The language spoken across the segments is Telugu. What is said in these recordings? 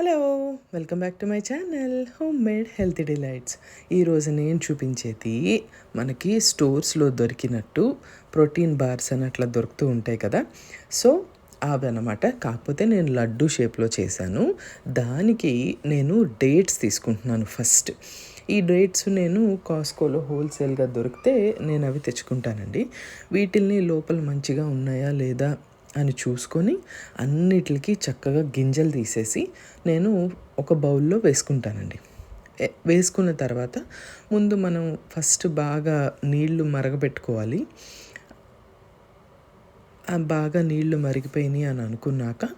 Hello! Welcome back to my channel home made healthy delights. ఈరోజు నేను చూపించేది మనకి స్టోర్స్లో దొరికినట్టు ప్రోటీన్ బార్స్ అని అట్లా దొరుకుతూ ఉంటాయి కదా. సో అవి అన్నమాట. కాకపోతే నేను లడ్డు షేప్లో చేశాను. దానికి నేను డేట్స్ తీసుకుంటున్నాను ఫస్ట్. ఈ డేట్స్ నేను కాస్కోలో హోల్సేల్గా దొరికితే నేను అవి తెచ్చుకుంటానండి. వీటిల్ని లోపల మంచిగా ఉన్నాయా లేదా అని చూసుకొని అన్నిటికి చక్కగా గింజలు తీసేసి నేను ఒక బౌల్లో వేసుకుంటానండి. వేసుకున్న తర్వాత ముందు మనం ఫస్ట్ బాగా నీళ్లు మరగబెట్టుకోవాలి. బాగా నీళ్లు మరిగిపోయినాయి అని అనుకున్నాక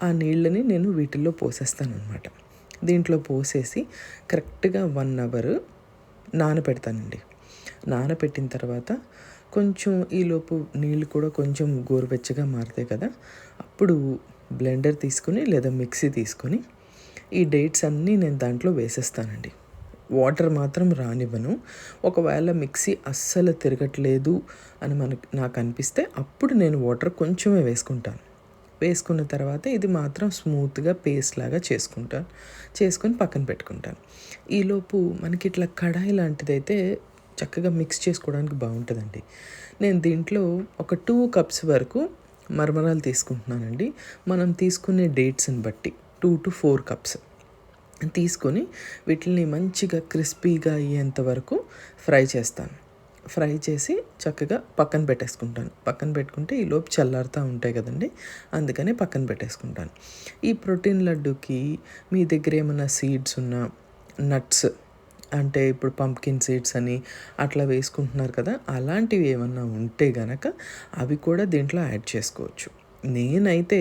ఆ నీళ్ళని నేను వీటిల్లో పోసేస్తాను అనమాట. దీంట్లో పోసేసి కరెక్ట్గా 1 అవర్ నానబెడతానండి. నానబెట్టిన తర్వాత కొంచెం ఈలోపు నీళ్ళు కూడా కొంచెం గోరువెచ్చగా మారుతాయి కదా, అప్పుడు బ్లెండర్ తీసుకొని లేదా మిక్సీ తీసుకొని ఈ డేట్స్ అన్నీ నేను దాంట్లో వేసేస్తానండి. వాటర్ మాత్రం రానివ్వను. ఒకవేళ మిక్సీ అస్సలు తిరగట్లేదు అని నాకు అనిపిస్తే అప్పుడు నేను వాటర్ కొంచెమే వేసుకుంటాను. వేసుకున్న తర్వాత ఇది మాత్రం స్మూత్గా పేస్ట్ లాగా చేసుకొని పక్కన పెట్టుకుంటాను. ఈలోపు మనకి ఇట్లా కడాయి లాంటిదైతే చక్కగా మిక్స్ చేసుకోవడానికి బాగుంటుందండి. నేను దీంట్లో ఒక 2 కప్స్ వరకు మరమరాలు తీసుకుంటున్నానండి. మనం తీసుకునే డేట్స్ని బట్టి 2 to 4 కప్స్ తీసుకొని వీటిని మంచిగా క్రిస్పీగా అయ్యేంత వరకు ఫ్రై చేస్తాను. ఫ్రై చేసి చక్కగా పక్కన పెట్టేసుకుంటాను. పక్కన పెట్టుకుంటే ఈలోపు చల్లారుతూ ఉంటాయి కదండి, అందుకని పక్కన పెట్టేసుకుంటాను. ఈ ప్రోటీన్ లడ్డూకి మీ దగ్గర ఏమైనా సీడ్స్ ఉన్నా, నట్స్ అంటే ఇప్పుడు పంప్కిన్ సీడ్స్ అని అట్లా వేసుకుంటున్నారు కదా, అలాంటివి ఏమన్నా ఉంటే గనక అవి కూడా దీంట్లో యాడ్ చేసుకోవచ్చు. నేనైతే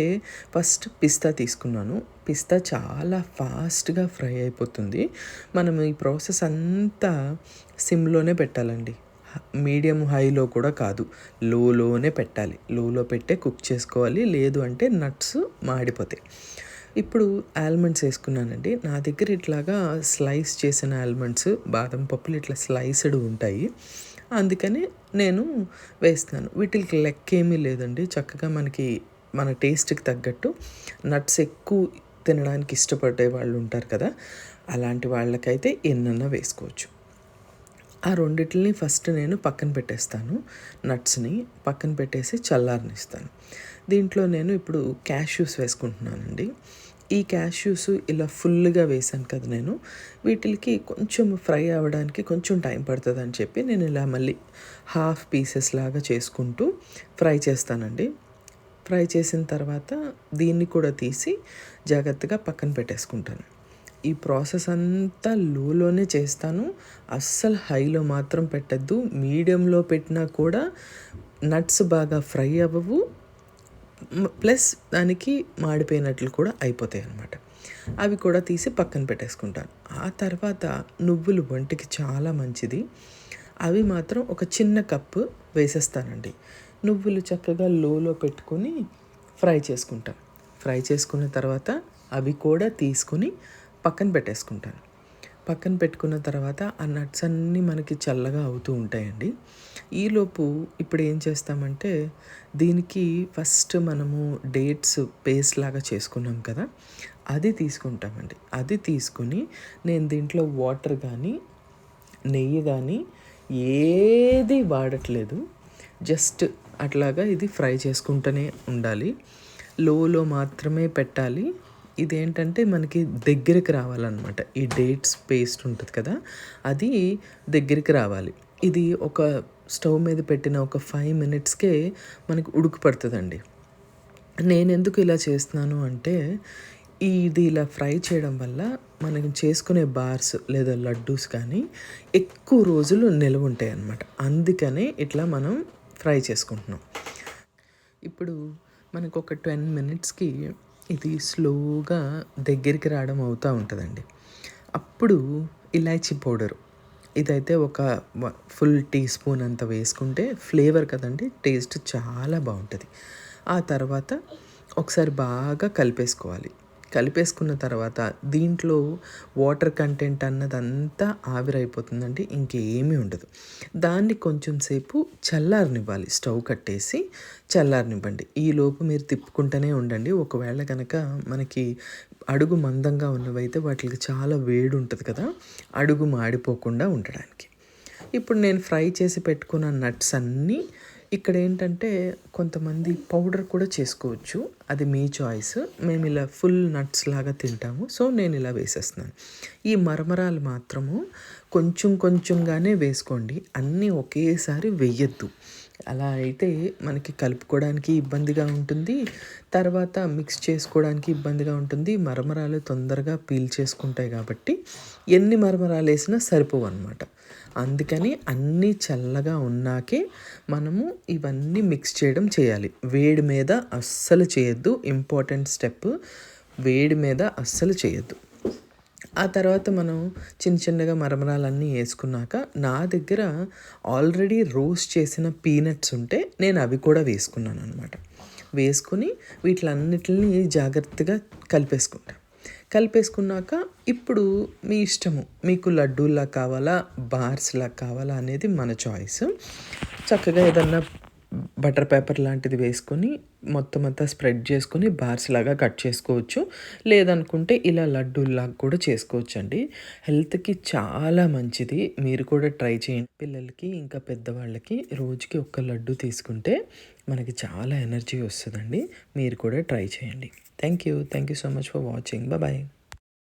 ఫస్ట్ పిస్తా తీసుకున్నాను. పిస్తా చాలా ఫాస్ట్గా ఫ్రై అయిపోతుంది. మనం ఈ ప్రాసెస్ అంతా సిమ్లోనే పెట్టాలండి. మీడియం హైలో కూడా కాదు, లోనే పెట్టాలి. లోలో పెట్టే కుక్ చేసుకోవాలి, లేదు అంటే నట్స్ మాడిపోతాయి. ఇప్పుడు ఆల్మండ్స్ వేసుకున్నానండి. నా దగ్గర ఇట్లాగా స్లైస్ చేసిన ఆల్మండ్స్, బాదం పప్పులు ఇట్లా స్లైస్డ్ ఉంటాయి, అందుకని నేను వేస్తున్నాను. వీటికి లెక్క ఏమీ లేదండి. చక్కగా మన టేస్ట్కి తగ్గట్టు నట్స్ ఎక్కువ తినడానికి ఇష్టపడే వాళ్ళు ఉంటారు కదా, అలాంటి వాళ్ళకైతే ఎన్నన్నా వేసుకోవచ్చు. ఆ రెండిటిని ఫస్ట్ నేను పక్కన పెట్టేస్తాను. నట్స్ని పక్కన పెట్టేసి చల్లారనిస్తాను. దీంట్లో నేను ఇప్పుడు క్యాష్యూస్ వేసుకుంటున్నానండి. ఈ క్యాష్యూస్ ఇలా ఫుల్గా వేసాను కదా నేను, వీటికి కొంచెం ఫ్రై అవ్వడానికి కొంచెం టైం పడుతుంది అని చెప్పి నేను ఇలా మళ్ళీ హాఫ్ పీసెస్ లాగా చేసుకుంటూ ఫ్రై చేస్తానండి. ఫ్రై చేసిన తర్వాత దీన్ని కూడా తీసి జాగ్రత్తగా పక్కన పెట్టేసుకుంటాను. ఈ ప్రాసెస్ అంతా లోనే చేస్తాను. అస్సలు హైలో మాత్రం పెట్టద్దు. మీడియంలో పెట్టినా కూడా నట్స్ బాగా ఫ్రై అవ్వవు, ప్లస్ దానికి మాడిపోయినట్లు కూడా అయిపోతాయి అన్నమాట. అవి కూడా తీసి పక్కన పెట్టేసుకుంటాను. ఆ తర్వాత నువ్వులు ఒంటికి చాలా మంచిది. అవి మాత్రం ఒక చిన్న కప్పు వేసేస్తానండి. నువ్వులు చక్కగా లోలో పెట్టుకొని ఫ్రై చేసుకుంటాను. ఫ్రై చేసుకున్న తర్వాత అవి కూడా తీసుకుని పక్కన పెట్టేసుకుంటాను. పక్కన పెట్టుకున్న తర్వాత ఆ నట్స్ అన్నీ మనకి చల్లగా అవుతూ ఉంటాయండి. ఈలోపు ఇప్పుడు ఏం చేస్తామంటే, దీనికి ఫస్ట్ మనము డేట్స్ పేస్ట్ లాగా చేసుకున్నాం కదా, అది తీసుకుంటామండి. అది తీసుకుని నేను దీంట్లో వాటర్ కానీ నెయ్యి కానీ ఏది వాడట్లేదు. జస్ట్ అట్లాగా ఇది ఫ్రై చేసుకుంటూనే ఉండాలి. లోలో మాత్రమే పెట్టాలి. ఇదేంటంటే మనకి దగ్గరికి రావాలన్నమాట. ఈ డేట్స్ పేస్ట్ ఉంటుంది కదా, అది దగ్గరికి రావాలి. ఇది ఒక స్టవ్ మీద పెట్టిన ఒక 5 మినిట్స్కే మనకి ఉడుకు పడుతుందండి. నేను ఎందుకు ఇలా చేస్తున్నాను అంటే, ఇది ఇలా ఫ్రై చేయడం వల్ల మనం చేసుకునే బార్స్ లేదా లడ్డూస్ కానీ ఎక్కువ రోజులు నిల్వ ఉంటాయి అన్నమాట. అందుకనే ఇట్లా మనం ఫ్రై చేసుకుంటున్నాం. ఇప్పుడు మనకు ఒక 10 మినిట్స్కి ఇది స్లోగా దగ్గరికి రావడం అవుతూ ఉంటుందండి. అప్పుడు ఇలాచీ పౌడరు, ఇదైతే ఒక ఫుల్ టీ స్పూన్ అంత వేసుకుంటే ఫ్లేవర్ కదండి, టేస్ట్ చాలా బాగుంటుంది. ఆ తర్వాత ఒకసారి బాగా కలిపేసుకోవాలి. కలిపేసుకున్న తర్వాత దీంట్లో వాటర్ కంటెంట్ అన్నదంతా ఆవిరైపోతుందండి, ఇంకేమీ ఉండదు. దాన్ని కొంచెం సేపు చల్లారనివ్వాలి. స్టవ్ కట్టేసి చల్లారనివ్వండి. ఈలోపు మీరు తిప్పుకుంటూనే ఉండండి. ఒకవేళ కనుక మనకి అడుగు మందంగా ఉన్నవైతే వాటికి చాలా వేడి ఉంటుంది కదా, అడుగు మాడిపోకుండా ఉండడానికి. ఇప్పుడు నేను ఫ్రై చేసి పెట్టుకున్న నట్స్ అన్నీ ఇక్కడ ఏంటంటే కొంతమంది పౌడర్ కూడా చేసుకోవచ్చు, అది మీ చాయిస్. మేము ఇలా ఫుల్ నట్స్ లాగా తింటాము, సో నేను ఇలా వేసేస్తున్నాను. ఈ మరమరాలు మాత్రము కొంచెం కొంచెంగానే వేసుకోండి, అన్నీ ఒకేసారి వెయ్యొద్దు. అలా అయితే మనకి కలుపుకోవడానికి ఇబ్బందిగా ఉంటుంది, తర్వాత మిక్స్ చేసుకోవడానికి ఇబ్బందిగా ఉంటుంది. మరమరాలు తొందరగా పీల్ చేసుకుంటాయి కాబట్టి ఎన్ని మరమరాలు వేసినా సరిపోవు అన్నమాట. అందుకని అన్నీ చల్లగా ఉన్నాకే మనము ఇవన్నీ మిక్స్ చేయడం చేయాలి. వేడి మీద అస్సలు చేయొద్దు, ఇంపార్టెంట్ స్టెప్. వేడి మీద అస్సలు చేయొద్దు. ఆ తర్వాత మనం చిన్న చిన్నగా మరమరాలన్నీ వేసుకున్నాక నా దగ్గర ఆల్రెడీ రోస్ట్ చేసిన పీనట్స్ ఉంటే నేను అవి కూడా వేసుకున్నాను అనమాట. వేసుకుని వీటిలన్నిటిని జాగ్రత్తగా కలిపేసుకున్నాక ఇప్పుడు మీ ఇష్టము, మీకు లడ్డూలా కావాలా బార్స్లా కావాలా అనేది మన చాయిస్. చక్కగా ఏదన్నా బటర్ పేపర్ లాంటిది వేసుకొని మొత్తం అంతా స్ప్రెడ్ చేసుకొని బార్స్ లాగా కట్ చేసుకోవచ్చు, లేదనుకుంటే ఇలా లడ్డూల్లాగా కూడా చేసుకోవచ్చు అండి. హెల్త్కి చాలా మంచిది, మీరు కూడా ట్రై చేయండి. పిల్లలకి ఇంకా పెద్దవాళ్ళకి రోజుకి ఒక్క లడ్డు తీసుకుంటే మనకి చాలా ఎనర్జీ వస్తుందండి. మీరు కూడా ట్రై చేయండి. Thank you so much for watching. Bye.